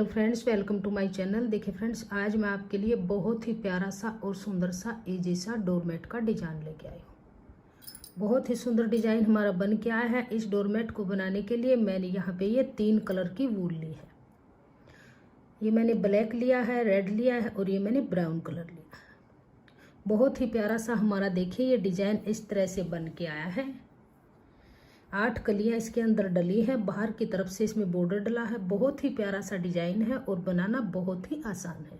Friends, welcome to my channel. देखिए friends, आज मैं आपके लिए बहुत ही प्यारा सा और सुंदर सा इजी सा डोरमेट का डिजाइन लेके आई हूँ। बहुत ही सुंदर डिजाइन हमारा बन के आया है। इस डोरमेट को बनाने के लिए मैंने यहाँ पे ये 3 कलर की वूल ली है। ये मैंने ब्लैक लिया है, रेड लिया है और ये मैंने ब्राउन कलर लिया है। बहुत ही प्यारा सा हमारा देखिए ये डिजाइन इस तरह से बन के आया है। 8 कलियां इसके अंदर डली है, बाहर की तरफ से इसमें बॉर्डर डला है। बहुत ही प्यारा सा डिजाइन है और बनाना बहुत ही आसान है।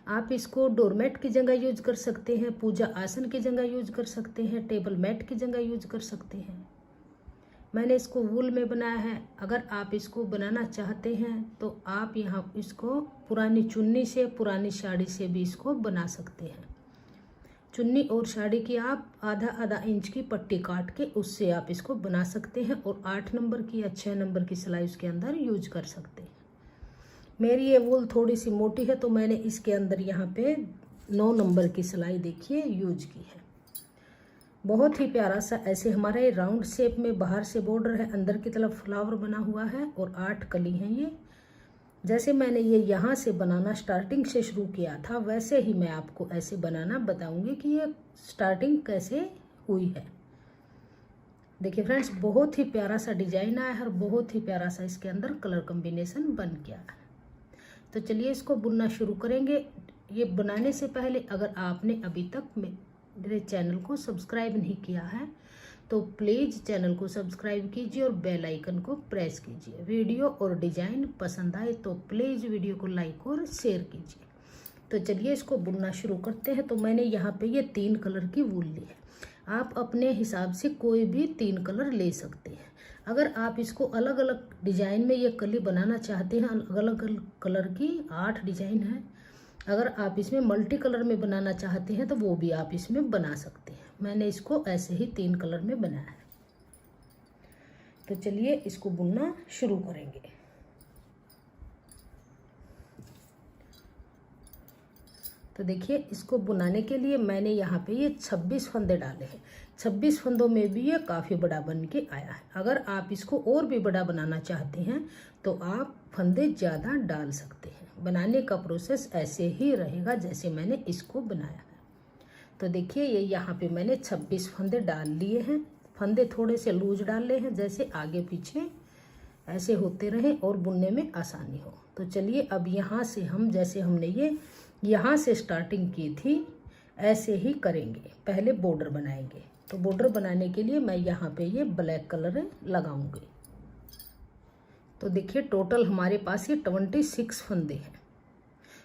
आप इसको डोरमेट की जगह यूज कर सकते हैं, पूजा आसन की जगह यूज कर सकते हैं, टेबल मैट की जगह यूज कर सकते हैं। मैंने इसको वूल में बनाया है। अगर आप इसको बनाना चाहते हैं तो आप यहाँ इसको पुरानी चुन्नी से, पुरानी साड़ी से भी इसको बना सकते हैं। चुन्नी और साड़ी की आप आधा आधा इंच की पट्टी काट के उससे आप इसको बना सकते हैं और 8 नंबर की या 6 नंबर की सिलाई उसके अंदर यूज कर सकते हैं। मेरी ये वूल थोड़ी सी मोटी है तो मैंने इसके अंदर यहाँ पे 9 नंबर की सिलाई देखिए यूज की है। बहुत ही प्यारा सा ऐसे हमारा ये राउंड शेप में बाहर से बॉर्डर है, अंदर की तरफ फ्लावर बना हुआ है और 8 कली हैं ये। जैसे मैंने ये यहाँ से बनाना स्टार्टिंग से शुरू किया था वैसे ही मैं आपको ऐसे बनाना बताऊंगी कि ये स्टार्टिंग कैसे हुई है। देखिए फ्रेंड्स, बहुत ही प्यारा सा डिजाइन आया है और बहुत ही प्यारा सा इसके अंदर कलर कॉम्बिनेशन बन गया है। तो चलिए इसको बुनना शुरू करेंगे। ये बनाने से पहले अगर आपने अभी तक मेरे चैनल को सब्सक्राइब नहीं किया है तो प्लीज़ चैनल को सब्सक्राइब कीजिए और बेल आइकन को प्रेस कीजिए। वीडियो और डिजाइन पसंद आए तो प्लीज़ वीडियो को लाइक और शेयर कीजिए। तो चलिए इसको बुनना शुरू करते हैं। तो मैंने यहाँ पे ये 3 कलर की वूल ली है। आप अपने हिसाब से कोई भी 3 कलर ले सकते हैं। अगर आप इसको अलग अलग डिजाइन में ये कली बनाना चाहते हैं, अलग अलग कलर की 8 डिजाइन है। अगर आप इसमें मल्टी कलर में बनाना चाहते हैं तो वो भी आप इसमें बना सकते हैं। मैंने इसको ऐसे ही 3 कलर में बनाया है। तो चलिए इसको बुनना शुरू करेंगे। तो देखिए इसको बुनाने के लिए मैंने यहाँ पे ये 26 फंदे डाले हैं। 26 फंदों में भी ये काफ़ी बड़ा बन के आया है। अगर आप इसको और भी बड़ा बनाना चाहते हैं तो आप फंदे ज़्यादा डाल सकते हैं। बनाने का प्रोसेस ऐसे ही रहेगा जैसे मैंने इसको बनाया है। तो देखिए ये यहाँ पे मैंने 26 फंदे डाल लिए हैं। फंदे थोड़े से लूज डाले हैं, जैसे आगे पीछे ऐसे होते रहें और बुनने में आसानी हो। तो चलिए अब यहाँ से हम, जैसे हमने ये यहाँ से स्टार्टिंग की थी ऐसे ही करेंगे। पहले बॉर्डर बनाएंगे। तो बॉर्डर बनाने के लिए मैं यहाँ पे ये ब्लैक कलर लगाऊंगी। तो देखिए टोटल हमारे पास ये 26 फंदे हैं।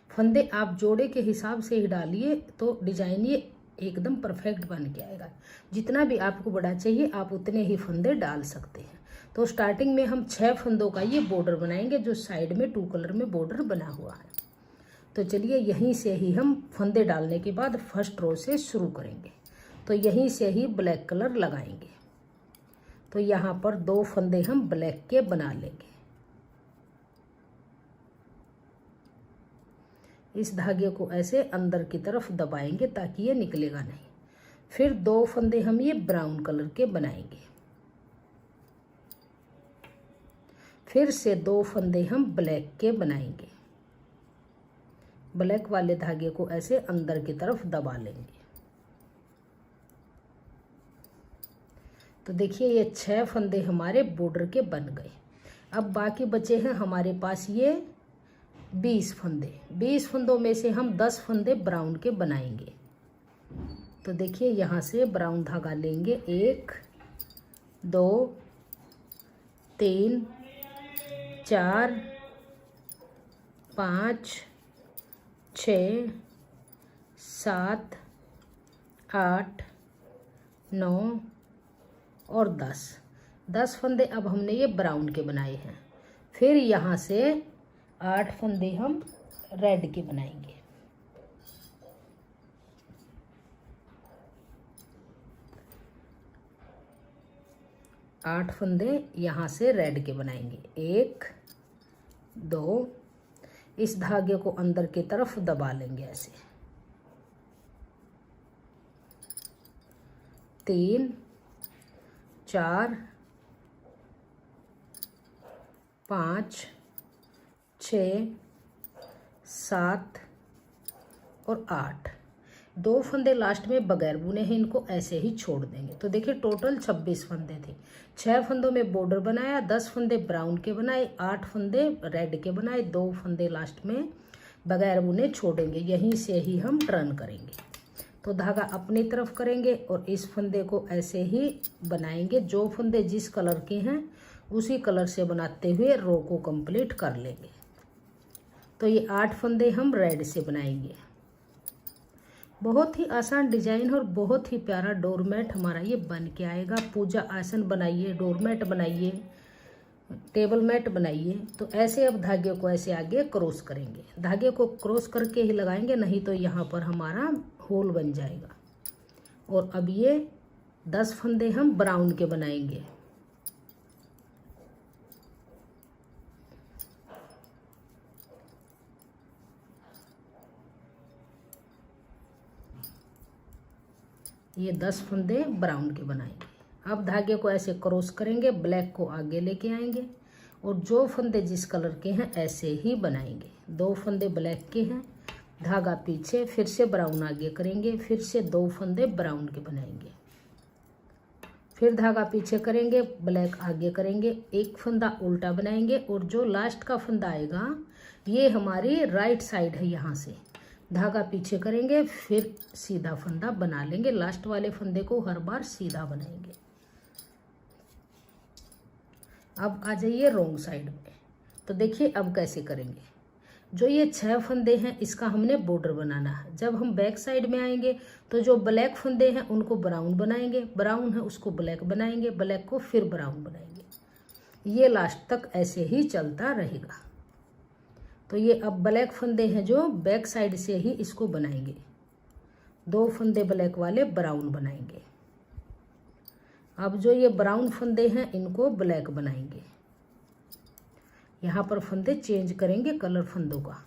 फंदे आप जोड़े के हिसाब से ही डालिए तो डिजाइन ये एकदम परफेक्ट बन के आएगा। जितना भी आपको बड़ा चाहिए आप उतने ही फंदे डाल सकते हैं। तो स्टार्टिंग में हम 6 फंदों का ये बॉर्डर बनाएंगे जो साइड में 2 कलर में बॉर्डर बना हुआ है। तो चलिए यहीं से ही हम फंदे डालने के बाद फर्स्ट रो से शुरू करेंगे। तो यहीं से ही ब्लैक कलर लगाएंगे। तो यहाँ पर 2 फंदे हम ब्लैक के बना लेंगे। इस धागे को ऐसे अंदर की तरफ दबाएंगे ताकि ये निकलेगा नहीं। फिर 2 फंदे हम ये ब्राउन कलर के बनाएंगे। फिर से 2 फंदे हम ब्लैक के बनाएंगे। ब्लैक वाले धागे को ऐसे अंदर की तरफ दबा लेंगे। तो देखिए ये 6 फंदे हमारे बॉर्डर के बन गए। अब बाकी बचे हैं हमारे पास ये 20 फंदे। 20 फंदों में से हम 10 फंदे ब्राउन के बनाएंगे। तो देखिए यहाँ से ब्राउन धागा लेंगे। 1 2 3 4 5 6 7 8 9 और 10 फंदे अब हमने ये ब्राउन के बनाए हैं। फिर यहाँ से 8 फंदे हम रेड के बनाएंगे। आठ फंदे यहाँ से रेड के बनाएंगे। 1 2, इस धागे को अंदर की तरफ दबा लेंगे ऐसे। 3 4 5 6 6, 7 और 8। 2 फंदे लास्ट में बगैर बुने हैं, इनको ऐसे ही छोड़ देंगे। तो देखिए टोटल 26 फंदे थे। 6 फंदों में बॉर्डर बनाया, 10 फंदे ब्राउन के बनाए, 8 फंदे रेड के बनाए, 2 फंदे लास्ट में बगैर बुने छोड़ेंगे। यहीं से ही हम टर्न करेंगे। तो धागा अपनी तरफ करेंगे और इस फंदे को ऐसे ही बनाएंगे। जो फंदे जिस कलर के हैं उसी कलर से बनाते हुए रो को कंप्लीट कर लेंगे। तो ये 8 फंदे हम रेड से बनाएंगे। बहुत ही आसान डिजाइन और बहुत ही प्यारा डोरमेट हमारा ये बन के आएगा। पूजा आसन बनाइए, डोरमेट बनाइए, टेबल मैट बनाइए। तो ऐसे अब धागे को ऐसे आगे क्रॉस करेंगे। धागे को क्रॉस करके ही लगाएंगे, नहीं तो यहाँ पर हमारा होल बन जाएगा। और अब ये 10 फंदे हम ब्राउन के बनाएंगे। ये 10 फंदे ब्राउन के बनाएंगे। अब धागे को ऐसे क्रॉस करेंगे, ब्लैक को आगे लेके आएंगे और जो फंदे जिस कलर के हैं ऐसे ही बनाएंगे। 2 फंदे ब्लैक के हैं, धागा पीछे, फिर से ब्राउन आगे करेंगे, फिर से 2 फंदे ब्राउन के बनाएंगे, फिर धागा पीछे करेंगे, ब्लैक आगे करेंगे, 1 फंदा उल्टा बनाएंगे और जो लास्ट का फंदा आएगा ये हमारी राइट साइड है। यहाँ से धागा पीछे करेंगे, फिर सीधा फंदा बना लेंगे। लास्ट वाले फंदे को हर बार सीधा बनाएंगे। अब आ जाइए रॉन्ग साइड में। तो देखिए अब कैसे करेंगे। जो ये 6 फंदे हैं इसका हमने बॉर्डर बनाना है। जब हम बैक साइड में आएंगे तो जो ब्लैक फंदे हैं उनको ब्राउन बनाएंगे, ब्राउन है उसको ब्लैक बनाएंगे, ब्लैक को फिर ब्राउन बनाएंगे। ये लास्ट तक ऐसे ही चलता रहेगा। तो ये अब ब्लैक फंदे हैं जो बैक साइड से ही इसको बनाएंगे। 2 फंदे ब्लैक वाले ब्राउन बनाएंगे। अब जो ये ब्राउन फंदे हैं इनको ब्लैक बनाएंगे। यहाँ पर फंदे चेंज करेंगे कलर फंदों का।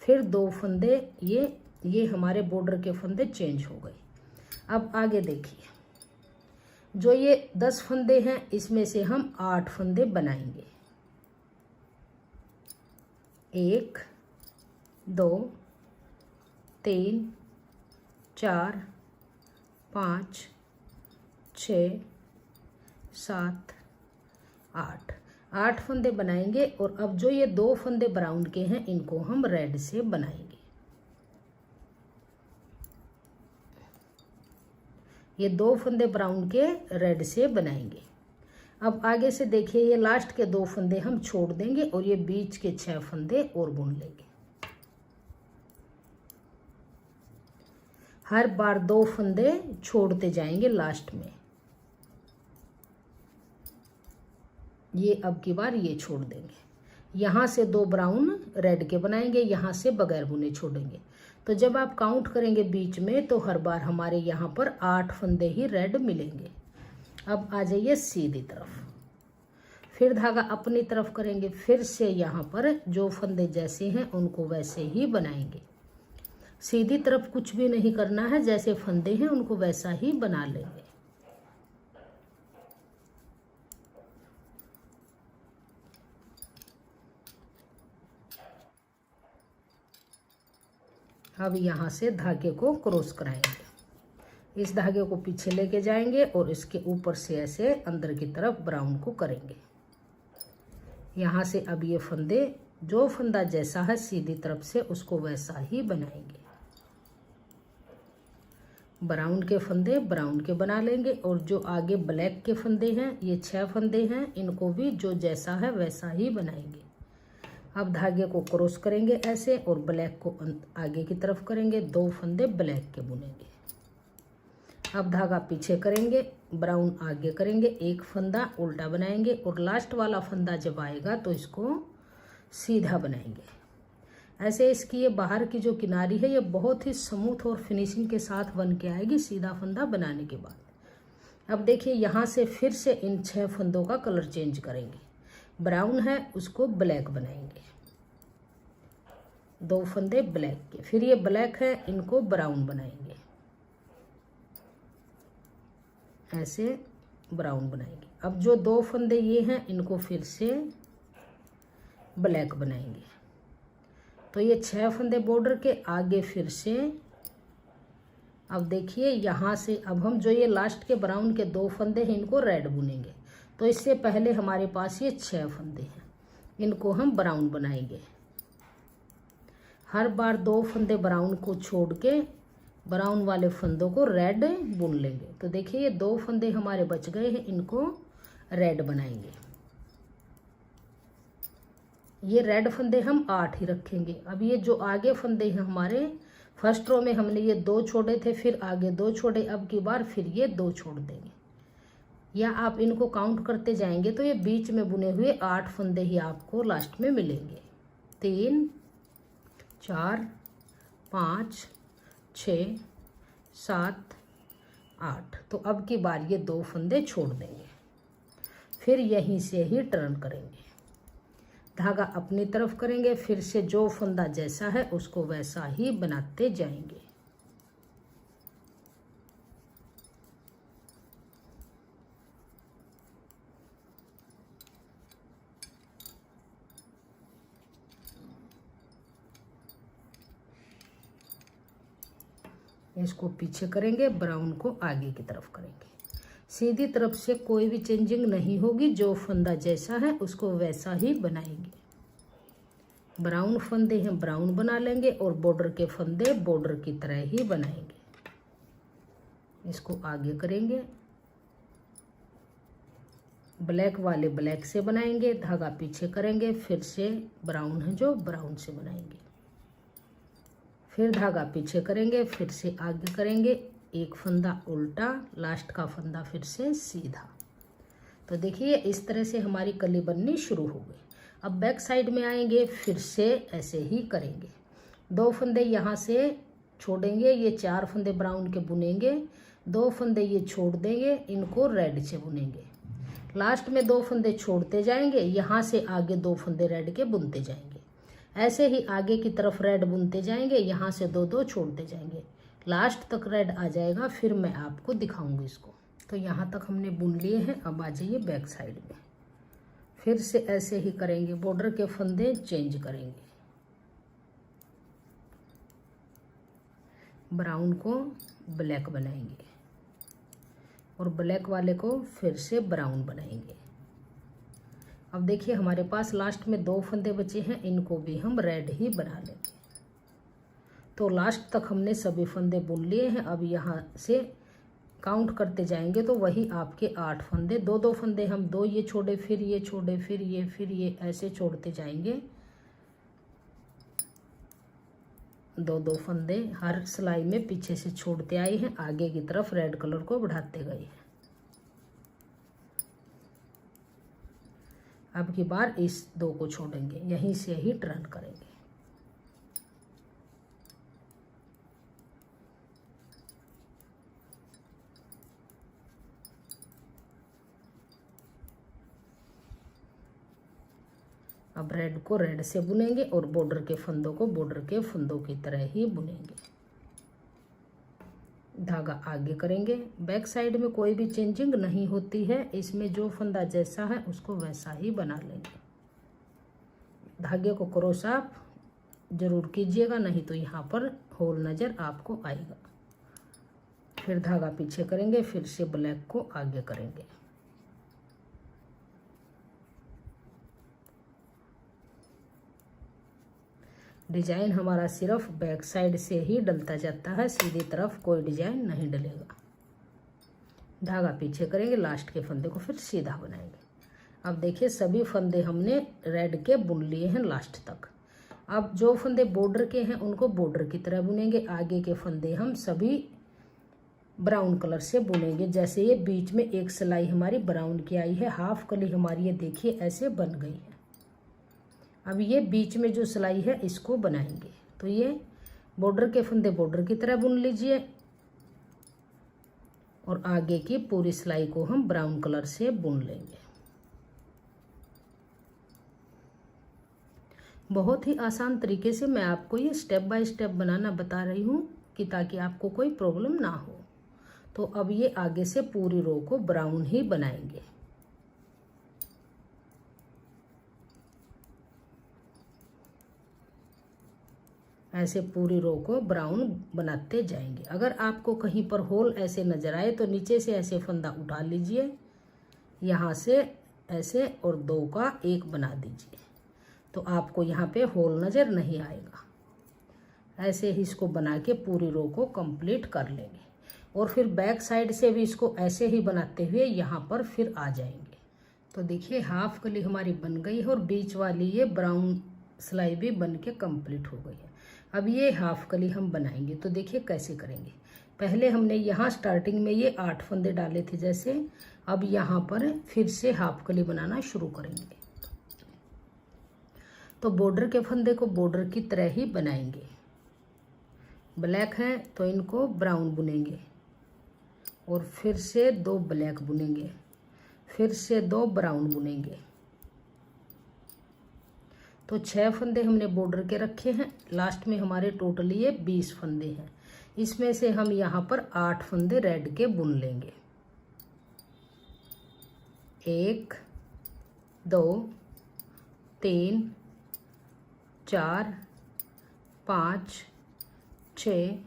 फिर 2 फंदे ये हमारे बॉर्डर के फंदे चेंज हो गए। अब आगे देखिए, जो ये 10 फंदे हैं इसमें से हम 8 फंदे बनाएंगे। 1, 2, 3, 4, 5, 6, 7, 8 फंदे बनाएंगे। और अब जो ये 2 फंदे ब्राउन के हैं इनको हम रेड से बनाएंगे। ये 2 फंदे ब्राउन के रेड से बनाएंगे। अब आगे से देखिए, ये लास्ट के 2 फंदे हम छोड़ देंगे और ये बीच के 6 फंदे और बुन लेंगे। हर बार 2 फंदे छोड़ते जाएंगे लास्ट में। ये अब की बार ये छोड़ देंगे। यहाँ से 2 ब्राउन रेड के बनाएंगे, यहाँ से बगैर बुने छोड़ेंगे। तो जब आप काउंट करेंगे बीच में तो हर बार हमारे यहाँ पर 8 फंदे ही रेड मिलेंगे। अब आ जाइए सीधी तरफ। फिर धागा अपनी तरफ करेंगे, फिर से यहाँ पर जो फंदे जैसे हैं उनको वैसे ही बनाएंगे। सीधी तरफ कुछ भी नहीं करना है, जैसे फंदे हैं उनको वैसा ही बना लेंगे। अब यहाँ से धागे को क्रॉस कराएंगे। इस धागे को पीछे लेके जाएंगे और इसके ऊपर से ऐसे अंदर की तरफ ब्राउन को करेंगे। यहाँ से अब ये फंदे, जो फंदा जैसा है सीधी तरफ से उसको वैसा ही बनाएंगे। ब्राउन के फंदे ब्राउन के बना लेंगे और जो आगे ब्लैक के फंदे हैं, ये 6 फंदे हैं, इनको भी जो जैसा है वैसा ही बनाएंगे। अब धागे को क्रॉस करेंगे ऐसे और ब्लैक को आगे की तरफ करेंगे। 2 फंदे ब्लैक के बुनेंगे। अब धागा पीछे करेंगे, ब्राउन आगे करेंगे, 1 फंदा उल्टा बनाएंगे और लास्ट वाला फंदा जब आएगा तो इसको सीधा बनाएंगे। ऐसे इसकी ये बाहर की जो किनारी है ये बहुत ही स्मूथ और फिनिशिंग के साथ बन के आएगी सीधा फंदा बनाने के बाद। अब देखिए, यहाँ से फिर से इन 6 फंदों का कलर चेंज करेंगे। ब्राउन है उसको ब्लैक बनाएंगे, 2 फंदे ब्लैक के। फिर ये ब्लैक है, इनको ब्राउन बनाएंगे, ऐसे ब्राउन बनाएंगे। अब जो 2 फंदे ये हैं इनको फिर से ब्लैक बनाएंगे। तो ये 6 फंदे बॉर्डर के आगे फिर से। अब देखिए यहाँ से अब हम जो ये लास्ट के ब्राउन के 2 फंदे हैं इनको रेड बुनेंगे। तो इससे पहले हमारे पास ये 6 फंदे हैं, इनको हम ब्राउन बनाएंगे। हर बार 2 फंदे ब्राउन को छोड़ के ब्राउन वाले फंदों को रेड बुन लेंगे। तो देखिए ये 2 फंदे हमारे बच गए हैं, इनको रेड बनाएंगे। ये रेड फंदे हम 8 ही रखेंगे। अब ये जो आगे फंदे हैं हमारे, फर्स्ट रो में हमने ये 2 छोड़े थे, फिर आगे 2 छोड़े, अब की बार फिर ये 2 छोड़ देंगे, या आप इनको काउंट करते जाएंगे तो ये बीच में बुने हुए 8 फंदे ही आपको लास्ट में मिलेंगे। 3 4 5 6 7 8। तो अब की बार ये 2 फंदे छोड़ देंगे, फिर यहीं से ही टर्न करेंगे, धागा अपनी तरफ करेंगे, फिर से जो फंदा जैसा है उसको वैसा ही बनाते जाएंगे। इसको पीछे करेंगे, ब्राउन को आगे की तरफ करेंगे। सीधी तरफ से कोई भी चेंजिंग नहीं होगी, जो फंदा जैसा है उसको वैसा ही बनाएंगे। ब्राउन फंदे हैं ब्राउन बना लेंगे और बॉर्डर के फंदे बॉर्डर की तरह ही बनाएंगे। इसको आगे करेंगे, ब्लैक वाले ब्लैक से बनाएंगे, धागा पीछे करेंगे, फिर से ब्राउन है जो ब्राउन से बनाएंगे, फिर धागा पीछे करेंगे, फिर से आगे करेंगे, एक फंदा उल्टा, लास्ट का फंदा फिर से सीधा। तो देखिए इस तरह से हमारी कली बननी शुरू हो गई। अब बैक साइड में आएंगे, फिर से ऐसे ही करेंगे। 2 फंदे यहाँ से छोड़ेंगे, ये 4 फंदे ब्राउन के बुनेंगे, 2 फंदे ये छोड़ देंगे, इनको रेड से बुनेंगे। लास्ट में 2 फंदे छोड़ते जाएंगे, यहाँ से आगे 2 फंदे रेड के बुनते जाएंगे। ऐसे ही आगे की तरफ रेड बुनते जाएंगे, यहाँ से 2-2 छोड़ते जाएंगे, लास्ट तक रेड आ जाएगा, फिर मैं आपको दिखाऊंगी इसको। तो यहाँ तक हमने बुन लिए हैं। अब आ जाइए बैक साइड में, फिर से ऐसे ही करेंगे, बॉर्डर के फंदे चेंज करेंगे, ब्राउन को ब्लैक बनाएंगे और ब्लैक वाले को फिर से ब्राउन बनाएंगे। अब देखिए हमारे पास लास्ट में 2 फंदे बचे हैं, इनको भी हम रेड ही बना लेंगे। तो लास्ट तक हमने सभी फंदे बुन लिए हैं। अब यहाँ से काउंट करते जाएंगे तो वही आपके 8 फंदे, 2-2 फंदे हम 2 ये छोड़े, फिर ये छोड़े, फिर ये ऐसे छोड़ते जाएंगे। 2-2 फंदे हर सिलाई में पीछे से छोड़ते आए हैं, आगे की तरफ रेड कलर को बढ़ाते गए हैं। अब की बार इस 2 को छोड़ेंगे, यहीं से ही टर्न करेंगे। अब रेड को रेड से बुनेंगे और बॉर्डर के फंदों को बॉर्डर के फंदों की तरह ही बुनेंगे। धागा आगे करेंगे, बैक साइड में कोई भी चेंजिंग नहीं होती है, इसमें जो फंदा जैसा है उसको वैसा ही बना लेंगे। धागे को क्रॉस आप जरूर कीजिएगा, नहीं तो यहाँ पर होल नज़र आपको आएगा। फिर धागा पीछे करेंगे, फिर से ब्लैक को आगे करेंगे। डिजाइन हमारा सिर्फ बैक साइड से ही डलता जाता है, सीधी तरफ कोई डिजाइन नहीं डलेगा। धागा पीछे करेंगे, लास्ट के फंदे को फिर सीधा बनाएंगे। अब देखिए सभी फंदे हमने रेड के बुन लिए हैं लास्ट तक। अब जो फंदे बॉर्डर के हैं उनको बॉर्डर की तरह बुनेंगे, आगे के फंदे हम सभी ब्राउन कलर से बुनेंगे। जैसे ये बीच में एक सिलाई हमारी ब्राउन की आई है, हाफ कली हमारी ये देखिए ऐसे बन गई है। अब ये बीच में जो सिलाई है इसको बनाएंगे। तो ये बॉर्डर के फंदे बॉर्डर की तरह बुन लीजिए और आगे की पूरी सिलाई को हम ब्राउन कलर से बुन लेंगे। बहुत ही आसान तरीके से मैं आपको ये स्टेप बाय स्टेप बनाना बता रही हूँ कि ताकि आपको कोई प्रॉब्लम ना हो। तो अब ये आगे से पूरी रो को ब्राउन ही बनाएंगे। ऐसे पूरी रो को ब्राउन बनाते जाएंगे। अगर आपको कहीं पर होल ऐसे नज़र आए तो नीचे से ऐसे फंदा उठा लीजिए, यहाँ से ऐसे और 2 का 1 बना दीजिए, तो आपको यहाँ पे होल नज़र नहीं आएगा। ऐसे ही इसको बना के पूरी रो को कंप्लीट कर लेंगे और फिर बैक साइड से भी इसको ऐसे ही बनाते हुए यहाँ पर फिर आ जाएंगे। तो देखिए हाफ कली हमारी बन गई है और बीच वाली ये ब्राउन सिलाई भी बन के कंप्लीट हो गई है। अब ये हाफ कली हम बनाएंगे, तो देखिए कैसे करेंगे। पहले हमने यहाँ स्टार्टिंग में ये 8 फंदे डाले थे जैसे, अब यहाँ पर फिर से हाफ कली बनाना शुरू करेंगे। तो बॉर्डर के फंदे को बॉर्डर की तरह ही बनाएंगे। ब्लैक है तो इनको ब्राउन बुनेंगे और फिर से 2 ब्लैक बुनेंगे, फिर से 2 ब्राउन बुनेंगे। तो 6 फंदे हमने बॉर्डर के रखे हैं। लास्ट में हमारे टोटल ये 20 फंदे हैं। इसमें से हम यहाँ पर 8 फंदे रेड के बुन लेंगे। 1 2 3 4 5 6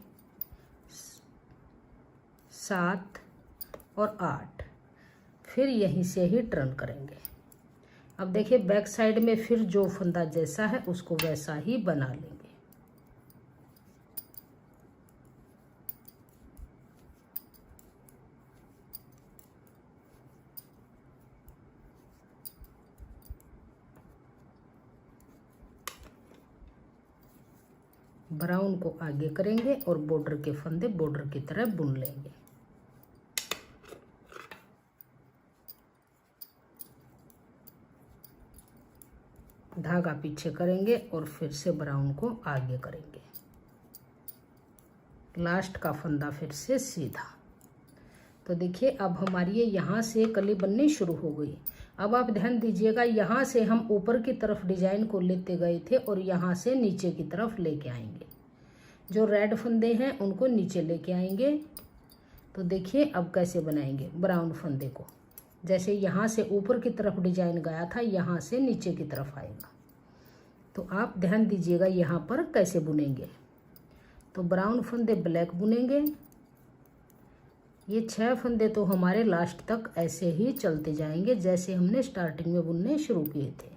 7 और 8, फिर यहीं से ही टर्न करेंगे। अब देखिए बैक साइड में फिर जो फंदा जैसा है उसको वैसा ही बना लेंगे। ब्राउन को आगे करेंगे और बॉर्डर के फंदे बॉर्डर की तरह बुन लेंगे। धागा पीछे करेंगे और फिर से ब्राउन को आगे करेंगे। लास्ट का फंदा फिर से सीधा। तो देखिए अब हमारी ये यहाँ से कली बननी शुरू हो गई। अब आप ध्यान दीजिएगा, यहाँ से हम ऊपर की तरफ डिजाइन को लेते गए थे और यहाँ से नीचे की तरफ लेके आएंगे। जो रेड फंदे हैं उनको नीचे लेके आएंगे। तो देखिए अब कैसे बनाएंगे ब्राउन फंदे को। जैसे यहाँ से ऊपर की तरफ डिजाइन गया था, यहाँ से नीचे की तरफ आएगा। तो आप ध्यान दीजिएगा यहाँ पर कैसे बुनेंगे। तो ब्राउन फंदे ब्लैक बुनेंगे। ये 6 फंदे तो हमारे लास्ट तक ऐसे ही चलते जाएंगे जैसे हमने स्टार्टिंग में बुनने शुरू किए थे।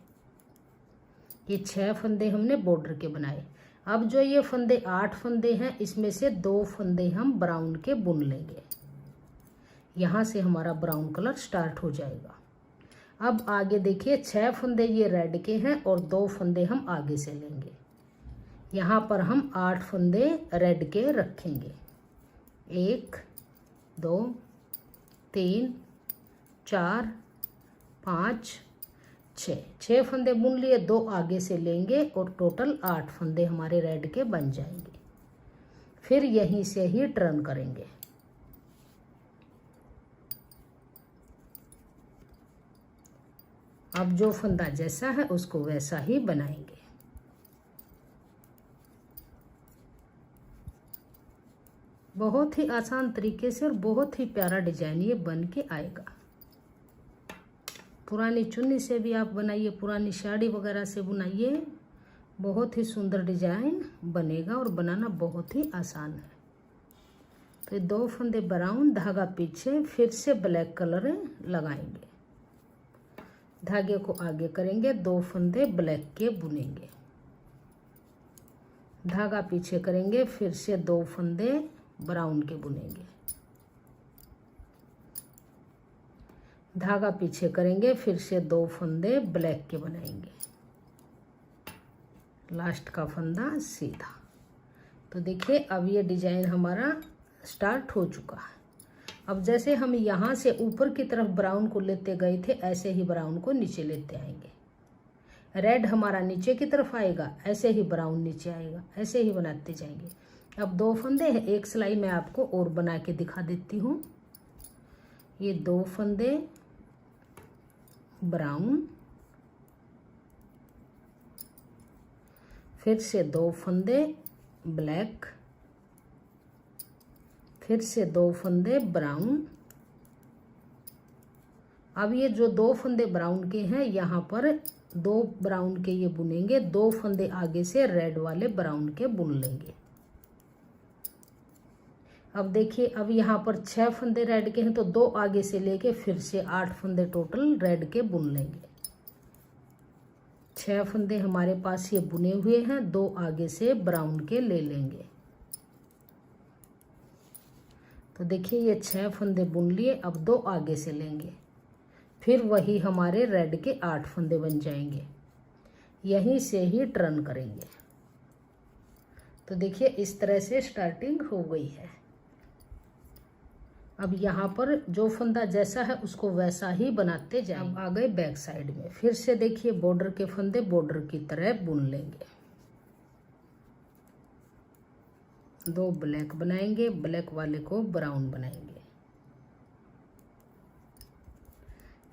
ये 6 फंदे हमने बॉर्डर के बनाए। अब जो ये फंदे 8 फंदे हैं, इसमें से 2 फंदे हम ब्राउन के बुन लेंगे। यहाँ से हमारा ब्राउन कलर स्टार्ट हो जाएगा। अब आगे देखिए 6 फंदे ये रेड के हैं और 2 फंदे हम आगे से लेंगे। यहाँ पर हम 8 फंदे रेड के रखेंगे। 1 2 3 4 5 6 फंदे बुन लिए, 2 आगे से लेंगे और टोटल 8 फंदे हमारे रेड के बन जाएंगे। फिर यहीं से ही टर्न करेंगे। अब जो फंदा जैसा है उसको वैसा ही बनाएंगे। बहुत ही आसान तरीके से और बहुत ही प्यारा डिजाइन ये बन के आएगा। पुरानी चुन्नी से भी आप बनाइए, पुरानी साड़ी वगैरह से बनाइए, बहुत ही सुंदर डिजाइन बनेगा और बनाना बहुत ही आसान है। तो 2 फंदे ब्राउन, धागा पीछे, फिर से ब्लैक कलर लगाएंगे। धागे को आगे करेंगे, 2 फंदे ब्लैक के बुनेंगे। धागा पीछे करेंगे, फिर से 2 फंदे ब्राउन के बुनेंगे। धागा पीछे करेंगे, फिर से 2 फंदे ब्लैक के बनाएंगे। लास्ट का फंदा सीधा। तो देखिए अब ये डिजाइन हमारा स्टार्ट हो चुका है। अब जैसे हम यहाँ से ऊपर की तरफ ब्राउन को लेते गए थे, ऐसे ही ब्राउन को नीचे लेते आएंगे। रेड हमारा नीचे की तरफ आएगा, ऐसे ही ब्राउन नीचे आएगा, ऐसे ही बनाते जाएंगे। अब 2 फंदे हैं, एक सिलाई मैं आपको और बना के दिखा देती हूँ। ये 2 फंदे ब्राउन, फिर से 2 फंदे ब्लैक, फिर से 2 फंदे ब्राउन। अब ये जो 2 फंदे ब्राउन के हैं, यहाँ पर दो ब्राउन के ये बुनेंगे, 2 फंदे आगे से रेड वाले ब्राउन के बुन लेंगे। अब देखिए, अब यहाँ पर 6 फंदे रेड के हैं तो 2 आगे से लेके फिर से 8 फंदे टोटल रेड के बुन लेंगे। 6 फंदे हमारे पास ये बुने हुए हैं, 2 आगे से ब्राउन के ले लेंगे। तो देखिए ये 6 फंदे बुन लिए, अब 2 आगे से लेंगे, फिर वही हमारे रेड के 8 फंदे बन जाएंगे। यहीं से ही टर्न करेंगे। तो देखिए इस तरह से स्टार्टिंग हो गई है। अब यहाँ पर जो फंदा जैसा है उसको वैसा ही बनाते जाएं। अब आ गए बैक साइड में, फिर से देखिए बॉर्डर के फंदे बॉर्डर की तरह बुन लेंगे। 2 ब्लैक बनाएंगे, ब्लैक वाले को ब्राउन बनाएंगे,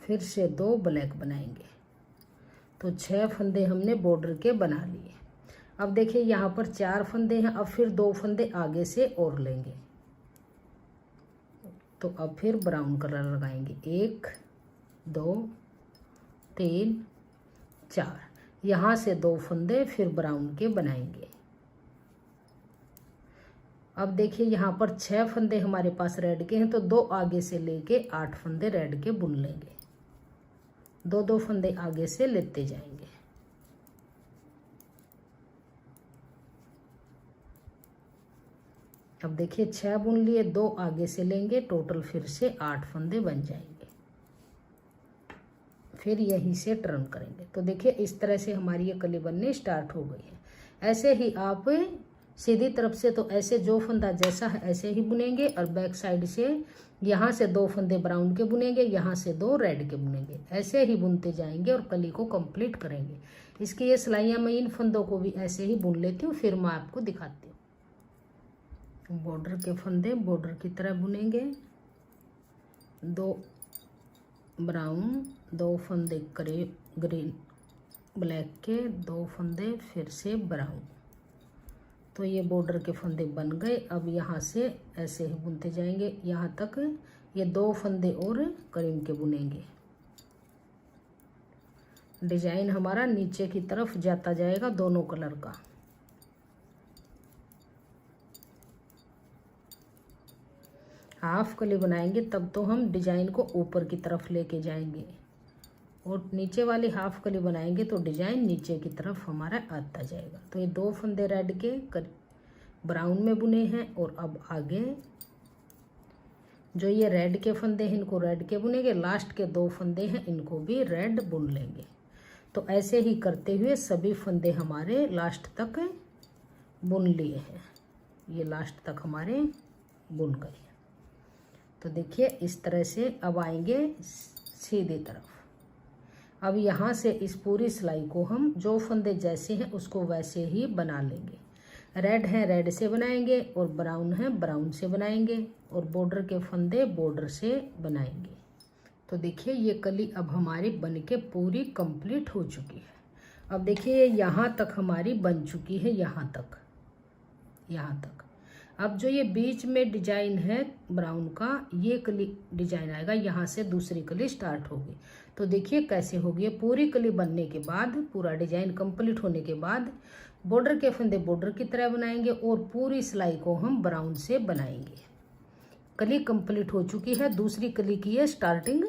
फिर से 2 ब्लैक बनाएंगे। तो 6 फंदे हमने बॉर्डर के बना लिए। अब देखिए यहाँ पर 4 फंदे हैं, अब फिर 2 फंदे आगे से और लेंगे। तो अब फिर ब्राउन कलर लगाएंगे, 1 2 3 4, यहाँ से 2 फंदे फिर ब्राउन के बनाएंगे। अब देखिए यहाँ पर 6 फंदे हमारे पास रेड के हैं तो 2 आगे से लेके 8 फंदे रेड के बुन लेंगे। 2 फंदे आगे से लेते जाएंगे। अब देखिए 6 बुन लिए, 2 आगे से लेंगे, टोटल फिर से 8 फंदे बन जाएंगे। फिर यहीं से टर्न करेंगे। तो देखिए इस तरह से हमारी ये कली बननी स्टार्ट हो गई है। ऐसे ही आप सीधी तरफ से तो ऐसे जो फंदा जैसा है ऐसे ही बुनेंगे, और बैक साइड से यहाँ से 2 फंदे ब्राउन के बुनेंगे, यहाँ से 2 रेड के बुनेंगे। ऐसे ही बुनते जाएंगे और कली को कंप्लीट करेंगे। इसकी ये सिलाइयाँ मैं इन फंदों को भी ऐसे ही बुन लेती हूँ, फिर मैं आपको दिखाती हूँ। बॉर्डर के फंदे बॉर्डर की तरह बुनेंगे, 2 ब्राउन, 2 फंदे ग्रीन ब्लैक के, 2 फंदे फिर से ब्राउन। तो ये बॉर्डर के फंदे बन गए। अब यहाँ से ऐसे ही बुनते जाएंगे यहाँ तक। ये 2 फंदे और क्रीम के बुनेंगे। डिजाइन हमारा नीचे की तरफ जाता जाएगा दोनों कलर का। हाफ कली बनाएंगे तब तो हम डिजाइन को ऊपर की तरफ लेके जाएंगे, और नीचे वाली हाफ कली बनाएंगे तो डिजाइन नीचे की तरफ हमारा आता जाएगा। तो ये 2 फंदे रेड के ब्राउन में बुने हैं, और अब आगे जो ये रेड के फंदे हैं इनको रेड के बुनेंगे, लास्ट के 2 फंदे हैं इनको भी रेड बुन लेंगे। तो ऐसे ही करते हुए सभी फंदे हमारे लास्ट तक बुन लिए हैं। ये लास्ट तक हमारे बुन गए। तो देखिए इस तरह से अब आएंगे सीधी तरफ। अब यहाँ से इस पूरी सिलाई को हम जो फंदे जैसे हैं उसको वैसे ही बना लेंगे। रेड है रेड से बनाएंगे, और ब्राउन है ब्राउन से बनाएंगे, और बॉर्डर के फंदे बॉर्डर से बनाएंगे। तो देखिए ये कली अब हमारी बन के पूरी कंप्लीट हो चुकी है। अब देखिए यहाँ तक हमारी बन चुकी है, यहाँ तक। अब जो ये बीच में डिजाइन है ब्राउन का, ये कली डिजाइन आएगा, यहाँ से दूसरी कली स्टार्ट होगी। तो देखिए कैसे होगी। पूरी कली बनने के बाद, पूरा डिजाइन कंप्लीट होने के बाद बॉर्डर के फंदे बॉर्डर की तरह बनाएंगे, और पूरी सिलाई को हम ब्राउन से बनाएंगे। कली कंप्लीट हो चुकी है, दूसरी कली की ये स्टार्टिंग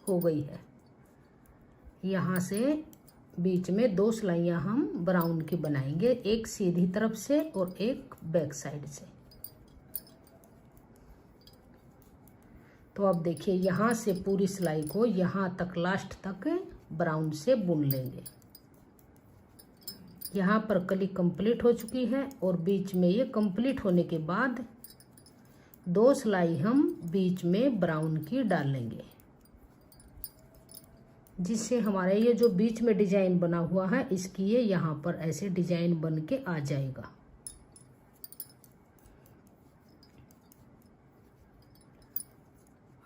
हो गई है। यहाँ से बीच में 2 सिलाइयाँ हम ब्राउन की बनाएंगे, एक सीधी तरफ से और एक बैक साइड से। तो अब देखिए यहाँ से पूरी सिलाई को यहाँ तक लास्ट तक ब्राउन से बुन लेंगे। यहाँ पर कली कंप्लीट हो चुकी है, और बीच में ये कंप्लीट होने के बाद 2 सिलाई हम बीच में ब्राउन की डालेंगे, जिससे हमारा ये जो बीच में डिजाइन बना हुआ है इसकी ये यहाँ पर ऐसे डिजाइन बन के आ जाएगा।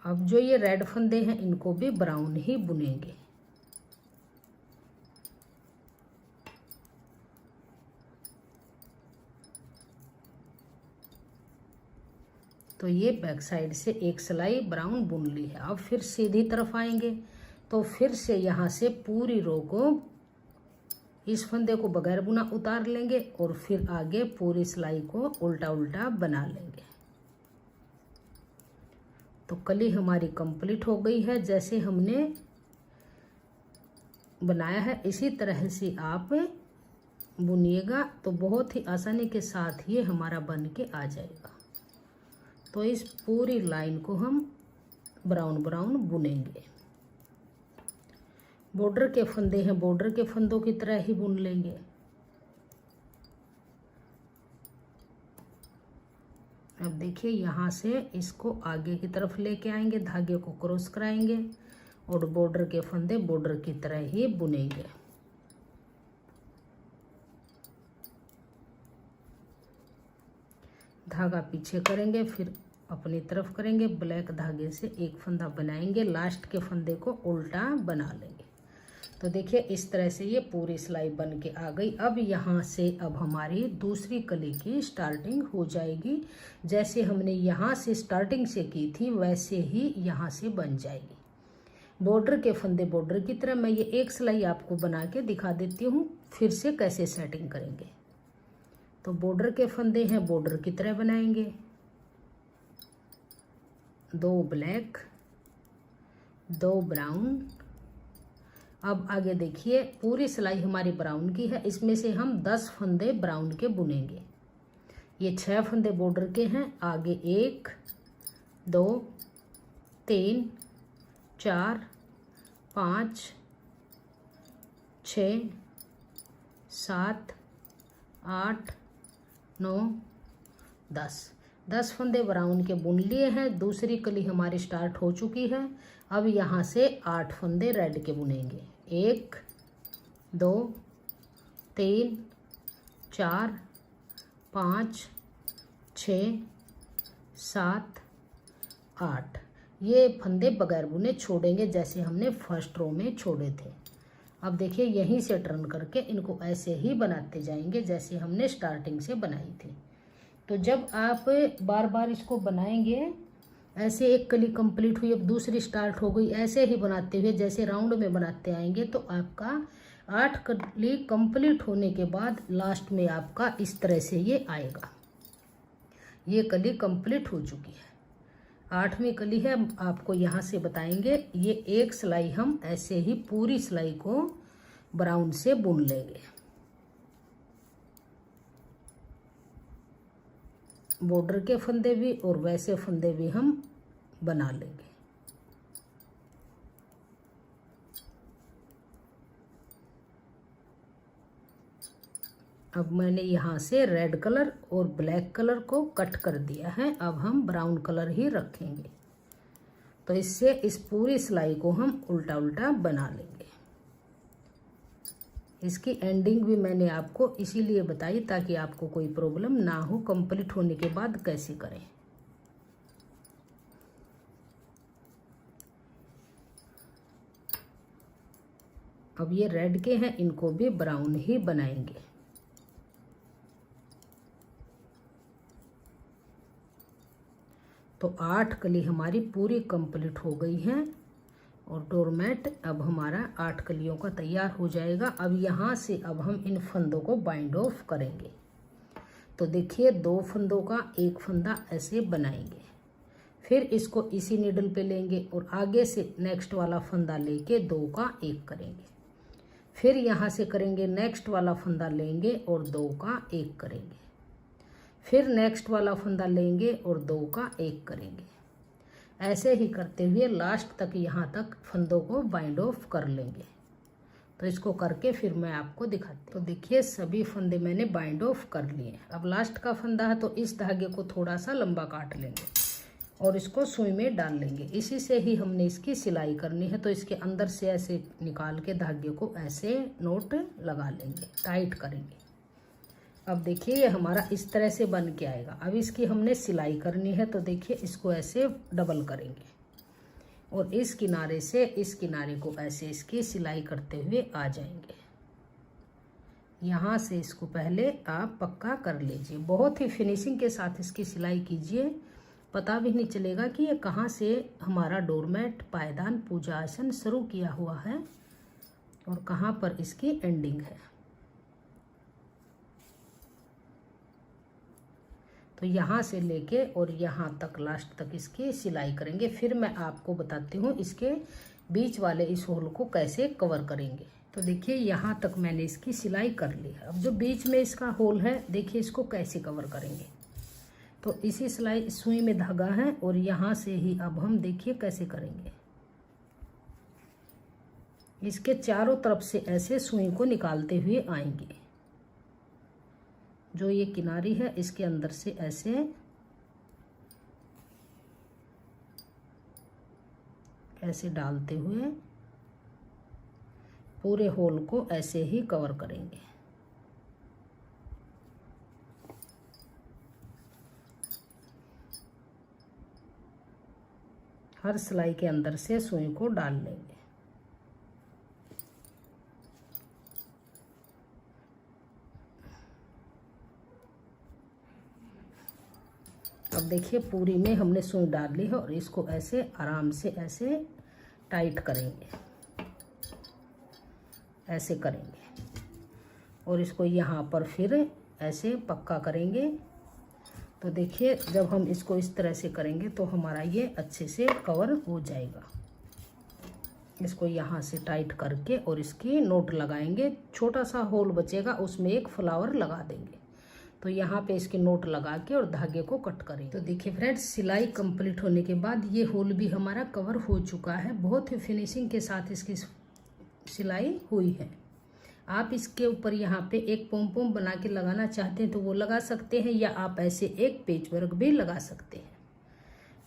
अब जो ये रेड फंदे हैं इनको भी ब्राउन ही बुनेंगे। तो ये बैक साइड से एक सिलाई ब्राउन बुन ली है। अब फिर सीधी तरफ आएंगे तो फिर से यहाँ से पूरी रो को इस फंदे को बगैर बुना उतार लेंगे और फिर आगे पूरी सिलाई को उल्टा उल्टा बना लेंगे। तो कली हमारी कंप्लीट हो गई है। जैसे हमने बनाया है इसी तरह से आप बुनिएगा तो बहुत ही आसानी के साथ ये हमारा बन के आ जाएगा। तो इस पूरी लाइन को हम ब्राउन ब्राउन बुनेंगे। बॉर्डर के फंदे हैं, बॉर्डर के फंदों की तरह ही बुन लेंगे। अब देखिए यहाँ से इसको आगे की तरफ लेके आएंगे, धागे को क्रॉस कराएंगे और बॉर्डर के फंदे बॉर्डर की तरह ही बुनेंगे। धागा पीछे करेंगे, फिर अपनी तरफ करेंगे, ब्लैक धागे से एक फंदा बनाएंगे, लास्ट के फंदे को उल्टा बना लेंगे। तो देखिए इस तरह से ये पूरी सिलाई बन के आ गई। अब यहाँ से अब हमारी दूसरी कली की स्टार्टिंग हो जाएगी। जैसे हमने यहाँ से स्टार्टिंग से की थी वैसे ही यहाँ से बन जाएगी। बॉर्डर के फंदे बॉर्डर की तरह मैं ये एक सिलाई आपको बना के दिखा देती हूँ फिर से कैसे सेटिंग करेंगे। तो बॉर्डर के फंदे हैं, बॉर्डर की तरह बनाएंगे, 2 ब्लैक 2 ब्राउन। अब आगे देखिए पूरी सिलाई हमारी ब्राउन की है, इसमें से हम 10 फंदे ब्राउन के बुनेंगे। ये 6 फंदे बॉर्डर के हैं, आगे 1 2 3 4 5 6 7 8 9 10 फंदे ब्राउन के बुन लिए हैं। दूसरी कली हमारी स्टार्ट हो चुकी है। अब यहाँ से 8 फंदे रेड के बुनेंगे, 1 2 3 4 5 6 7 8। ये फंदे बगैर बुने छोड़ेंगे जैसे हमने फर्स्ट रो में छोड़े थे। अब देखिए यहीं से टर्न करके इनको ऐसे ही बनाते जाएंगे जैसे हमने स्टार्टिंग से बनाई थी। तो जब आप बार बार इसको बनाएंगे, ऐसे एक कली कंप्लीट हुई अब दूसरी स्टार्ट हो गई, ऐसे ही बनाते हुए जैसे राउंड में बनाते आएंगे तो आपका 8 कली कंप्लीट होने के बाद लास्ट में आपका इस तरह से ये आएगा। ये कली कंप्लीट हो चुकी है, 8वीं कली है। आपको यहाँ से बताएंगे ये एक सिलाई हम ऐसे ही पूरी सिलाई को ब्राउन से बुन लेंगे। बॉर्डर के फंदे भी और वैसे फंदे भी हम बना लेंगे। अब मैंने यहाँ से रेड कलर और ब्लैक कलर को कट कर दिया है, अब हम ब्राउन कलर ही रखेंगे। तो इससे इस पूरी सिलाई को हम उल्टा उल्टा बना लेंगे। इसकी एंडिंग भी मैंने आपको इसीलिए बताई ताकि आपको कोई प्रॉब्लम ना हो कंप्लीट होने के बाद कैसे करें। अब ये रेड के हैं, इनको भी ब्राउन ही बनाएंगे। तो 8 कली हमारी पूरी कंप्लीट हो गई हैं और डोरमेट अब हमारा 8 कलियों का तैयार हो जाएगा। अब यहाँ से अब हम इन फंदों को बाइंड ऑफ करेंगे। तो देखिए 2 फंदों का एक फंदा ऐसे बनाएंगे, फिर इसको इसी नीडल पे लेंगे और आगे से नेक्स्ट वाला फंदा लेके 2 का एक करेंगे, फिर यहाँ से करेंगे नेक्स्ट वाला फंदा लेंगे और 2 का एक करेंगे, फिर नेक्स्ट वाला फंदा लेंगे और 2 का एक करेंगे। ऐसे ही करते हुए लास्ट तक यहाँ तक फंदों को बाइंड ऑफ कर लेंगे। तो इसको करके फिर मैं आपको दिखाती हूँ। तो देखिए सभी फंदे मैंने बाइंड ऑफ कर लिए। अब लास्ट का फंदा है तो इस धागे को थोड़ा सा लंबा काट लेंगे और इसको सुई में डाल लेंगे। इसी से ही हमने इसकी सिलाई करनी है। तो इसके अंदर से ऐसे निकाल के धागे को ऐसे नोट लगा लेंगे, टाइट करेंगे। अब देखिए ये हमारा इस तरह से बन के आएगा। अब इसकी हमने सिलाई करनी है तो देखिए इसको ऐसे डबल करेंगे और इस किनारे से इस किनारे को ऐसे इसकी सिलाई करते हुए आ जाएंगे। यहाँ से इसको पहले आप पक्का कर लीजिए, बहुत ही फिनिशिंग के साथ इसकी सिलाई कीजिए, पता भी नहीं चलेगा कि ये कहाँ से हमारा डोरमेट पायदान पूजा आसन शुरू किया हुआ है और कहाँ पर इसकी एंडिंग है। तो यहाँ से लेके और यहाँ तक लास्ट तक इसकी सिलाई करेंगे। फिर मैं आपको बताती हूँ इसके बीच वाले इस होल को कैसे कवर करेंगे। तो देखिए यहाँ तक मैंने इसकी सिलाई कर ली है। अब जो बीच में इसका होल है, देखिए इसको कैसे कवर करेंगे। तो इसी सिलाई सुई में धागा है और यहाँ से ही अब हम देखिए कैसे करेंगे। इसके चारों तरफ से ऐसे सुई को निकालते हुए आएंगे। जो ये किनारी है इसके अंदर से ऐसे डालते हुए पूरे होल को ऐसे ही कवर करेंगे। हर सिलाई के अंदर से सुई को डाल लेंगे। अब देखिए पूरी में हमने सुई डाल ली है और इसको ऐसे आराम से ऐसे टाइट करेंगे, ऐसे करेंगे और इसको यहाँ पर फिर ऐसे पक्का करेंगे। तो देखिए जब हम इसको इस तरह से करेंगे तो हमारा ये अच्छे से कवर हो जाएगा। इसको यहाँ से टाइट करके और इसकी नोट लगाएंगे। छोटा सा होल बचेगा, उसमें एक फ्लावर लगा देंगे। तो यहाँ पे इसकी नोट लगा के और धागे को कट करेंगे। तो देखिए फ्रेंड्स, सिलाई कंप्लीट होने के बाद ये होल भी हमारा कवर हो चुका है। बहुत ही फिनिशिंग के साथ इसकी सिलाई हुई है। आप इसके ऊपर यहाँ पे एक पोम पोम बना के लगाना चाहते हैं तो वो लगा सकते हैं, या आप ऐसे एक पेच वर्क भी लगा सकते हैं।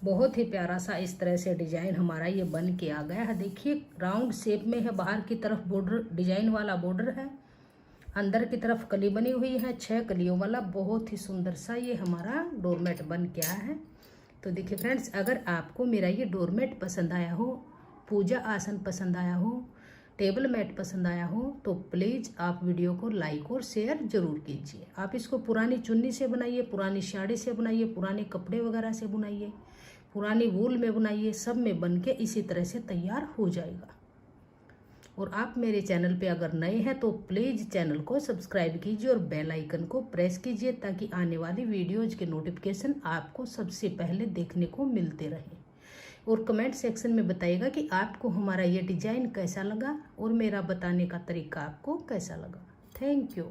बहुत ही प्यारा सा इस तरह से डिजाइन हमारा ये बन के आ गया है। देखिए राउंड शेप में है, बाहर की तरफ बॉर्डर डिजाइन वाला बॉर्डर है, अंदर की तरफ कली बनी हुई है 6 कलियों वाला। बहुत ही सुंदर सा ये हमारा डोरमेट बन के आया है। तो देखिए फ्रेंड्स, अगर आपको मेरा ये डोरमेट पसंद आया हो, पूजा आसन पसंद आया हो, टेबल मैट पसंद आया हो, तो प्लीज़ आप वीडियो को लाइक और शेयर जरूर कीजिए। आप इसको पुरानी चुन्नी से बनाइए, पुरानी साड़ी से बनाइए, पुराने कपड़े वगैरह से बनाइए, पुरानी वूल में बनाइए, सब में बन के इसी तरह से तैयार हो जाएगा। और आप मेरे चैनल पे अगर नए हैं तो प्लीज़ चैनल को सब्सक्राइब कीजिए और बेल आइकन को प्रेस कीजिए, ताकि आने वाली वीडियोज़ के नोटिफिकेशन आपको सबसे पहले देखने को मिलते रहे। और कमेंट सेक्शन में बताइएगा कि आपको हमारा ये डिज़ाइन कैसा लगा और मेरा बताने का तरीका आपको कैसा लगा। Thank you.